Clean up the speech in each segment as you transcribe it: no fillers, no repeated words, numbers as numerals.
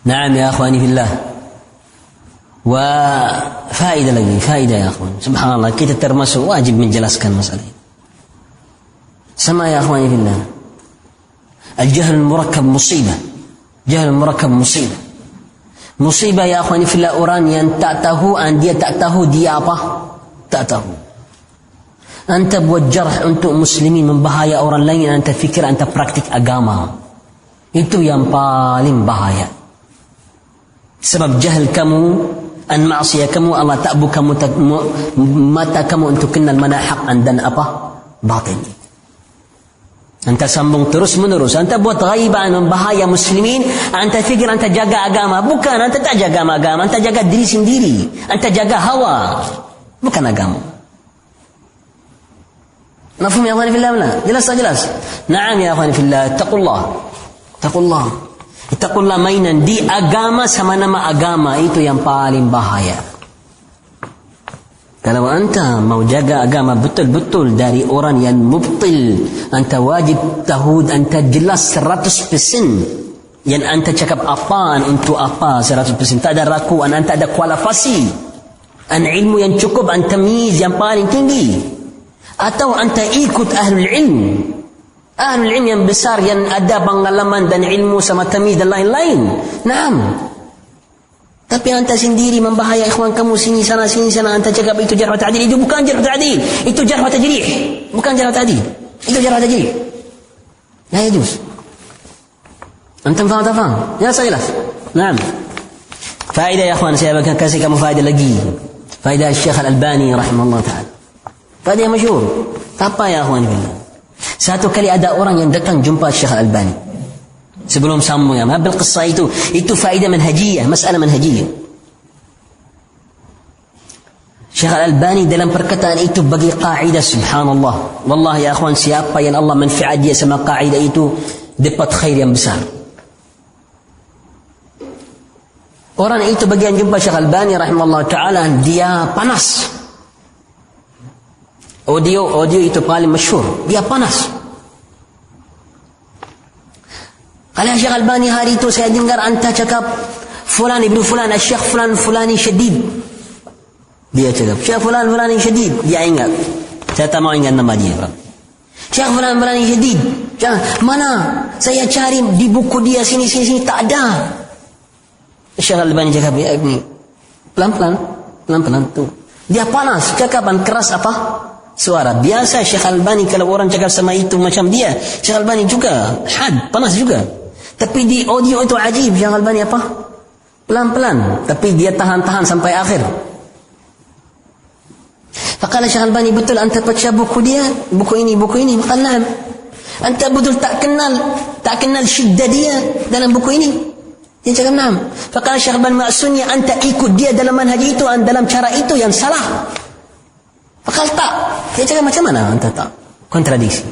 نعم يا أخواني في الله. وفائدة lagi, فائدة يا أخوان. Subhanallah, kita termasuk wajib menjelaskan masalah ini. Sama ya أخواني في الله. الجهل المركب مصيبة. جهل المركب مصيبة. Musibah ya akhwani fillah, orang yang tak tahu, dia tak tahu dia apa? Tak tahu. Anta buat jarh untuk muslimin, membahaya orang lain, anta fikir anta praktik agama. Itu yang paling bahaya. Sebab jahil kamu, an ma'siyah kamu, Allah tak buka mata kamu untuk kenal mana hak dan apa? Batin. Anta sambung terus menerus, anta buat ghaiban, membahaya muslimin, anta fikir anta jaga agama. Bukan, anta tak jaga agama, anta jaga diri sendiri, anta jaga hawa, bukan agama. Mafhum ya akhwani fillah? Jelas tak jelas? Naam ya akhwani fillah, taqullah mainan di agama sama nama agama, itu yang paling bahaya. Kalau anta mau jaga agama betul-betul dari orang yang mubtil, anta wajib tahu, anta jelas 100%. Yang anta cakap apaan untuk apa 100%. Tak ada rakuan, anta ada kualifikasi. An ilmu yang cukup, an tamyiz yang paling tinggi. Atau anta ikut ahlul ilm. Ahlul ilm yang besar, yang ada pengalaman dan ilmu sama tamyiz dan lain-lain. Naam. Tapi anta sendiri membahaya ikhwan kamu sini sana, anta cakap itu jarh wa ta'dil. Itu bukan jarh wa ta'dil, itu jarh wa tajrih. Bukan jarh wa ta'dil, itu jarh wa tajrih. La yajuz. Antum faham tak faham? Jelas tak jelas? Naam. Faedah ya ikhwan, saya akan kasih kamu faedah lagi. Faedah Syekh Al-Albani rahimahullah ta'ala. Faedah yang masyhur. Apa ya ikhwan billah? Satu kali ada orang yang datang jumpa Syekh Al-Albani. Sebelum sambung ya, bil qissah itu faedah manhajiyah, masalah manhajiyah. Syekh Al-Albani dalam perkataan itu bagi kaidah, subhanallah. Wallahi ya akhwan, siapa yang Allah manfaat dia sama kaidah itu, dapat khair yang besar. Orang itu bagian jumpa Syekh Al-Albani rahimahullah ta'ala, dia panas. Audio itu paling masyhur, dia panas. Kalau Syekh Al-Albani hari itu saya dengar anta cakap fulan ibnu fulan, Syekh fulan fulani syadid. Dia cakap Syekh fulan fulani syadid. Dia ingat. Saya tak mau ingat nama dia. Syekh fulan fulani syadid. Mana? Saya cari di buku dia sini tak ada. Syekh Al-Albani cakap, ya ini pelan-pelan tu. Dia panas, cakapan keras apa? Suara. Biasa Syekh Al-Albani kalau orang cakap sama itu macam dia, Syekh Al-Albani juga panas juga. Tapi di audio itu ajib, Syekh Al-Albani apa? Pelan-pelan, tapi dia tahan-tahan sampai akhir. Faqala Syekh Al-Albani, betul anta baca buku dia, buku ini. Maqala anta betul tak kenal syiddah dia dalam buku ini. Dia cakap na'am. Faqala Syekh Al-Albani, maksudnya anta ikut dia dalam manhaj itu, dalam cara itu yang salah. Faqala tak. Dia cakap macam mana anta tak? Kontradiksi.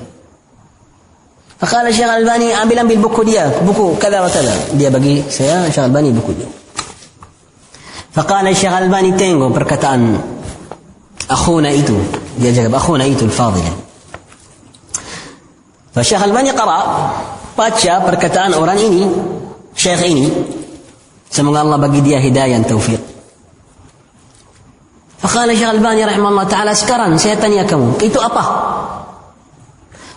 Faqala Syekh Al-Albani, ambil buku dia, buku kada wa kada. Dia bagi saya Syekh Al-Albani buku dia. Faqala Syekh Al-Albani, tengok perkataan akhuna itu. Dia cakap akhuna itu al-fadil. Fa Syekh Al-Albani baca perkataan orang ini, syekh ini. Semoga Allah bagi dia hidayah dan taufik. Faqala Syekh Al-Albani rahimahullah ta'ala, sekarang saya tanya kamu, itu apa?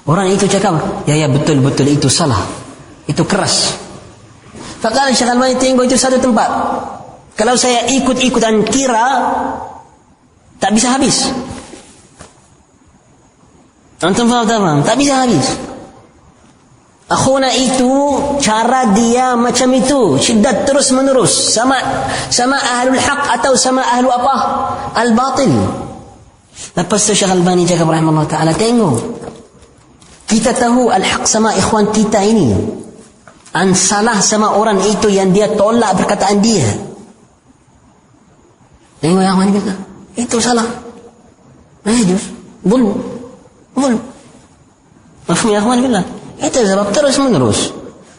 Orang itu cakap, ya betul itu salah, itu keras. Faqala Syekh Al-Albani, tengok itu satu tempat. Kalau saya ikut-ikutan kira, tak bisa habis. Antum faham tak faham? Tak bisa habis. Akhuna itu cara dia macam itu, syiddat terus menerus, sama ahlul haq atau sama ahlu apa? Al-batil. Lepas tu Syekh Al-Albani cakap rahimahullah ta'ala, tengok. Kita tahu al-haq sama ikhwan kita ini, an salah sama orang itu yang dia tolak perkataan dia. Tengok yang ikhwan kita, itu salah. Najus, zulm. Mafhum ya ikhwan billah? Itu sebab terus menerus.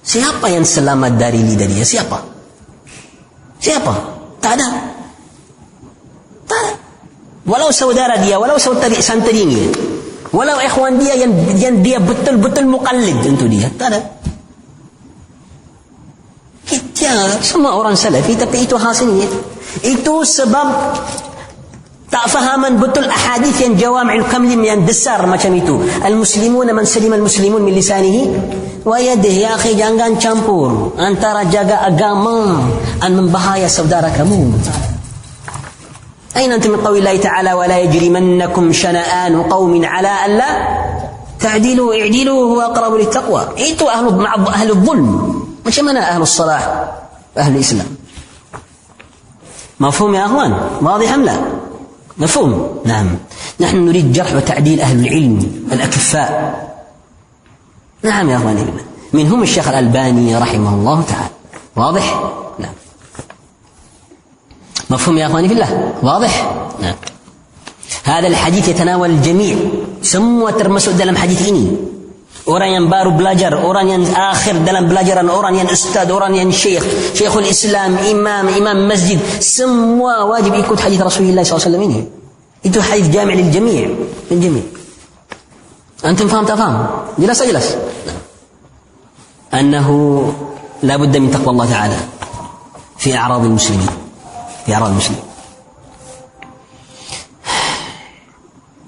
Siapa yang selamat dari lidah dia? Siapa? Tak ada. Walau saudara dia, walau santaringnya, walau ikhwan dia yang dia betul-betul muqallid untuk dia, tak ada. Ya, semua orang salafi, tapi itu hasilnya. Itu sebab tak fahaman betul ahadith yang jawami'ul kalim yang besar macam itu. Al-muslimuna man salima al-muslimun min lisanihi wa yadihi. Ya akhi, jangan campur antara jaga agama dan membahaya saudara kamu. Aina antum min qawli Allah ta'ala wa la yajrimannakum shana'anu qaumin ala alla ta'dilu i'dilu huwa aqrabu littaqwa. Itu ahlu dhulm. Macam mana ahlu salah, ahlu Islam? مفهوم يا أخوان؟ واضح أم لا؟ مفهوم؟ نعم. نحن نريد جرح وتعديل أهل العلم الأكفاء. نعم يا أخواني، منهم الشيخ الألباني رحمه الله تعالى. واضح؟ نعم. مفهوم يا أخواني في الله؟ واضح؟ نعم. هذا الحديث يتناول الجميع. semua termasuk dalam hadis ini. Orang yang baru belajar, orang yang akhir dalam belajaran, orang yang ustaz, orang yang syekh, syekhul Islam, imam masjid, semua wajib ikut hadis Rasulullah SAW ini. Itu hadis jami' lil jami', lil jami'. Antum faham tak faham? Jelas tak jelas? Annahu la budda min taqwa Allah Ta'ala fi a'rad al-muslimin, fi a'rad al-muslimin.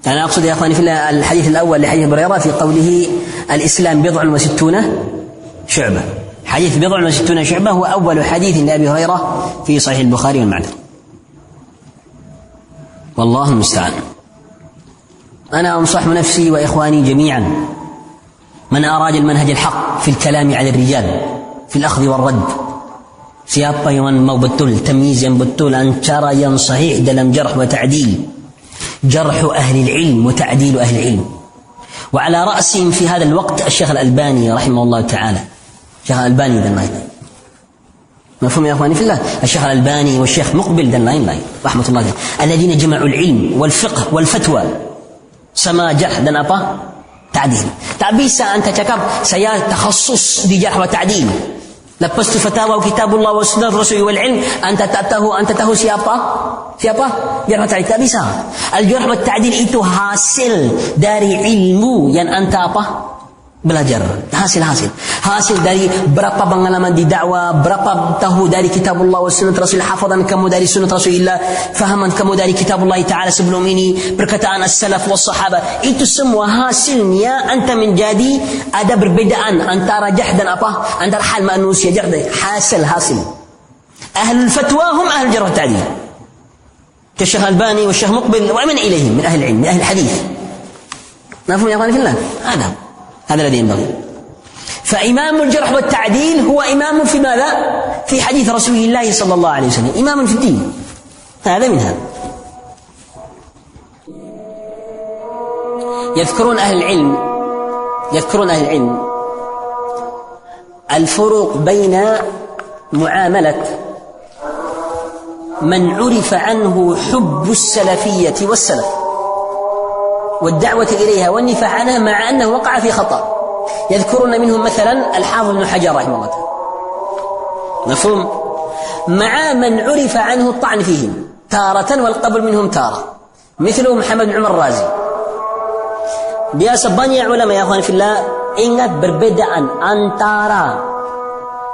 أنا أقصد يا أخواني في الحديث الأول لحديث بريرة في قوله الإسلام 67 شعبة. حديث 67 شعبة هو أول حديث لأبي هريرة في صحيح البخاري والمعنى. والله المستعان. أنا أنصح نفسي وإخواني جميعا من أراد المنهج الحق في الكلام على الرجال في الأخذ والرد. Siapa yang mau betul tamyiz yang betul antara yang sahih dalam jarh wa ta'dil, جرح أهل العلم وتعديل أهل العلم. وعلى رأسهم في هذا الوقت الشيخ الألباني رحمه الله تعالى. الشيخ الألباني ذا اللاين. مفهوم يا أخواني في الله؟ الشيخ الألباني والشيخ مقبل ذا اللاين رحمة الله تعالى. الذين جمعوا العلم والفقه والفتوى. سما جرح dan apa? تعديل. Tak bisa anta cakap saya takhasus di jarh wa ta'dil. Lepas tu fatwa kitabullah wa sunnah rasul wal ilm, anta tahu siapa jarh wa ta'dil. Tak bisa. Al-jarh wa ta'dil itu hasil dari ilmu yang anta belajar. Hasil dari berapa pengalaman di dakwah, berapa tahu dari kitabullah wa sunnah rasul, hafazan kamu dari sunnah rasulillah, fahaman kamu dari kitabullah ta'ala sebelum ini, perkataan as-salaf was sahaba. Itu semua hasilnya anta menjadi ada perbedaan antara jah dan antara hal manusia. Jah dan hasil. Ahlul fatwa hum ahlul jarh wa ta'dil. كالشيخ الباني والشيخ مقبل ومن إليهم من أهل العلم من أهل الحديث. مفهوم يا أخواني في الله؟ هذا الذي ينبغي. فإمام الجرح والتعديل هو إمام في ماذا؟ في حديث رسول الله صلى الله عليه وسلم، إمام في الدين. هذا منها. يذكرون أهل العلم الفروق بين معاملة من عرف عنه حب السلفية والسلف والدعوة إليها والنفاع عنها مع أنه وقع في خطأ. يذكرون منهم مثلا الحافظ بن حجر رحمه الله تعالى. مفهوم؟ مع من عرف عنه الطعن فيهم تارة والقبل منهم تارة، مثل محمد بن عمر الرازي. Biasa banyak ulama ya akhwan fillah ingat perbedaan antara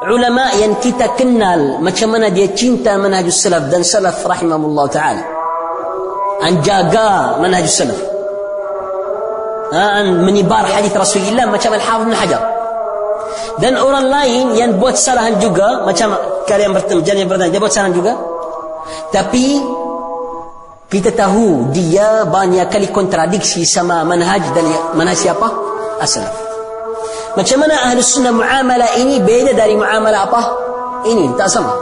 ulama yang kita kenal macam mana dia cinta manhajus salaf dan salaf rahimahullah ta'ala, anjaga manhajus salaf, menyebar hadis Rasulullah macam Al-Hafidh bin Hajar. Dan orang lain yang buat kesalahan juga macam kalian bertanya dia buat kesalahan juga, tapi kita tahu dia banyak kali kontradiksi sama manhaj dan manhaj siapa? As-salaf. Macam mana Ahlus Sunnah muamalah ini beda dari muamalah ini, tak sama.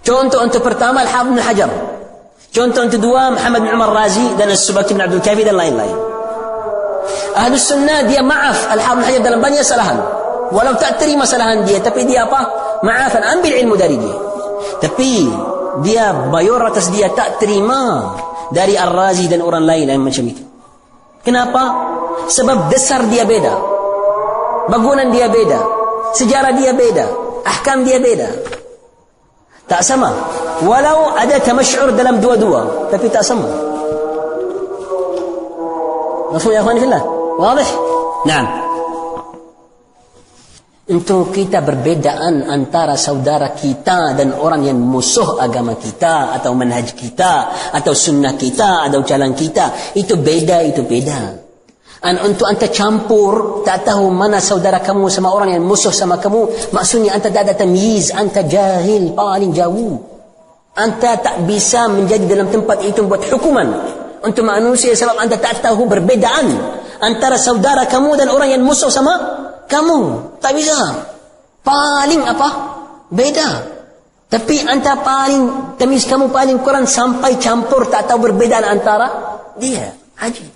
Contoh untuk pertama Al-Hafidh bin Hajar, contoh untuk dua Muhammad bin Umar Razi dan As-Subaki bin Abdul Kafi dan lain-lain. Ahlus Sunnah dia maaf Al-Hafidh bin Hajar dalam banyak kesalahan, walau tak terima kesalahan dia, tapi dia maafan, ambil ilmu dari dia. Tapi dia mayoritas dia tak terima dari Ar-Razi dan orang lain yang macam itu. Kenapa? Sebab dasar dia beda, bangunan dia beda, sejarah dia beda, ahkam dia beda, tak sama. Walau ada tamasyur dalam dua-dua, tapi tak sama. Mafhum ya akhwani fillah? واضح؟ نعم. Untuk kita berbedaan antara saudara kita dan orang yang musuh agama kita atau manhaj kita atau sunnah kita atau jalan kita, itu beda. Untuk anda campur, tak tahu mana saudara kamu sama orang yang musuh sama kamu, maksudnya anda tak ada tamyiz, anda jahil paling jauh. Anda tak bisa menjadi dalam tempat itu buat hukuman untuk manusia sebab anda tak tahu perbedaan antara saudara kamu dan orang yang musuh sama kamu. Tak bisa. Paling apa? Beda. Tapi anda paling, tamyiz kamu paling kurang sampai campur tak tahu perbedaan antara dia. Ajib.